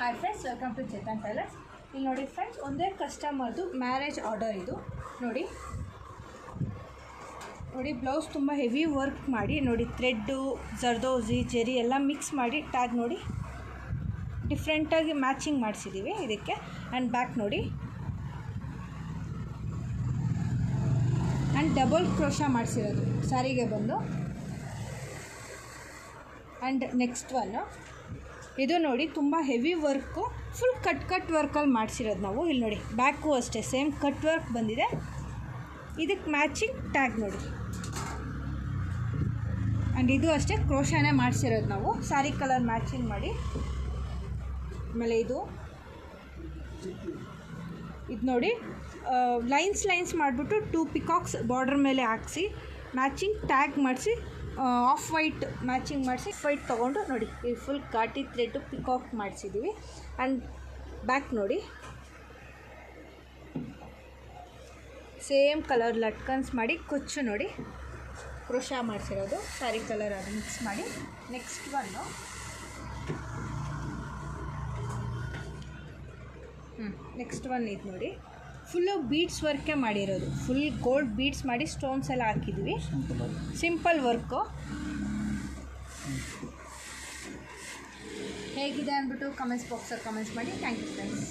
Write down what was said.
Hi friends, welcome to Chetan tailors. ಇಲ್ಲಿ ನೋಡಿ friends, ಒಂದೇ ಕಸ್ಟಮರ್ದು ಮ್ಯಾರೇಜ್ ಆರ್ಡರ್ ಇದು. ನೋಡಿ ಬ್ಲೌಸ್ ತುಂಬ ಹೆವಿ ವರ್ಕ್ ಮಾಡಿ ನೋಡಿ, ಥ್ರೆಡ್ಡು, ಜರ್ದೋಸಿ, ಜೆರಿ ಎಲ್ಲ ಮಿಕ್ಸ್ ಮಾಡಿ ಟ್ಯಾಗ್ ನೋಡಿ ಡಿಫ್ರೆಂಟಾಗಿ ಮ್ಯಾಚಿಂಗ್ ಮಾಡಿಸಿದ್ದೀವಿ ಇದಕ್ಕೆ. ಆ್ಯಂಡ್ ಬ್ಯಾಕ್ ನೋಡಿ, ಆ್ಯಂಡ್ ಡಬಲ್ ಕ್ರೋಶಾ ಮಾಡಿಸಿರೋದು ಸ್ಯಾರಿಗೆ ಬಂದು. ಆ್ಯಂಡ್ ನೆಕ್ಸ್ಟ್ ಒನ್ನು ಇದು ನೋಡಿ, ತುಂಬ ಹೆವಿ ವರ್ಕು, ಫುಲ್ ಕಟ್ ವರ್ಕಲ್ಲಿ ಮಾಡಿಸಿರೋದು ನಾವು. ಇಲ್ಲಿ ನೋಡಿ ಬ್ಯಾಕು ಅಷ್ಟೇ ಸೇಮ್ ಕಟ್ ವರ್ಕ್ ಬಂದಿದೆ. ಇದಕ್ಕೆ ಮ್ಯಾಚಿಂಗ್ ಟ್ಯಾಗ್ ನೋಡಿ. ಆ್ಯಂಡ್ ಇದು ಅಷ್ಟೇ ಕ್ರೋಶಾನೇ ಮಾಡಿಸಿರೋದು ನಾವು, ಸ್ಯಾರಿ ಕಲರ್ ಮ್ಯಾಚಿಂಗ್ ಮಾಡಿ. ಆಮೇಲೆ ಇದು ನೋಡಿ, ಲೈನ್ಸ್ ಮಾಡಿಬಿಟ್ಟು 2 ಪಿಕಾಕ್ಸ್ ಬಾರ್ಡರ್ ಮೇಲೆ ಹಾಕಿಸಿ ಮ್ಯಾಚಿಂಗ್ ಟ್ಯಾಗ್ ಮಾಡಿಸಿ, ಆಫ್ ವೈಟ್ ಮ್ಯಾಚಿಂಗ್ ಮಾಡಿಸಿ ವೈಟ್ ತೊಗೊಂಡು ನೋಡಿ ಈ ಫುಲ್ ಘಾಟಿ ಥ್ರೆಡ್ಡು ಪಿಕಾಕ್ ಮಾಡಿಸಿದ್ದೀವಿ. ಆ್ಯಂಡ್ ಬ್ಯಾಕ್ ನೋಡಿ, ಸೇಮ್ ಕಲರ್ ಲಟ್ಕನ್ಸ್ ಮಾಡಿ ಕುಚ್ಚು ನೋಡಿ ಕ್ರೋಶಾ ಮಾಡಿಸಿರೋದು, ಸ್ಯಾರಿ ಕಲರ್ ಅದು ಮಿಕ್ಸ್ ಮಾಡಿ. ನೆಕ್ಸ್ಟ್ ಒನ್ನು ನೆಕ್ಸ್ಟ್ ಒನ್ ಇದು ನೋಡಿ, ಫುಲ್ಲು ಬೀಡ್ಸ್ ವರ್ಕೇ ಮಾಡಿರೋದು, ಫುಲ್ ಗೋಲ್ಡ್ ಬೀಡ್ಸ್ ಮಾಡಿ ಸ್ಟೋನ್ಸ್ ಎಲ್ಲ ಹಾಕಿದ್ವಿ. ಸಿಂಪಲ್ ವರ್ಕು ಹೇಗಿದೆ ಅಂದ್ಬಿಟ್ಟು ಕಮೆಂಟ್ಸ್ ಬಾಕ್ಸಲ್ಲಿ ಕಮೆಂಟ್ಸ್ ಮಾಡಿ. Thank you friends.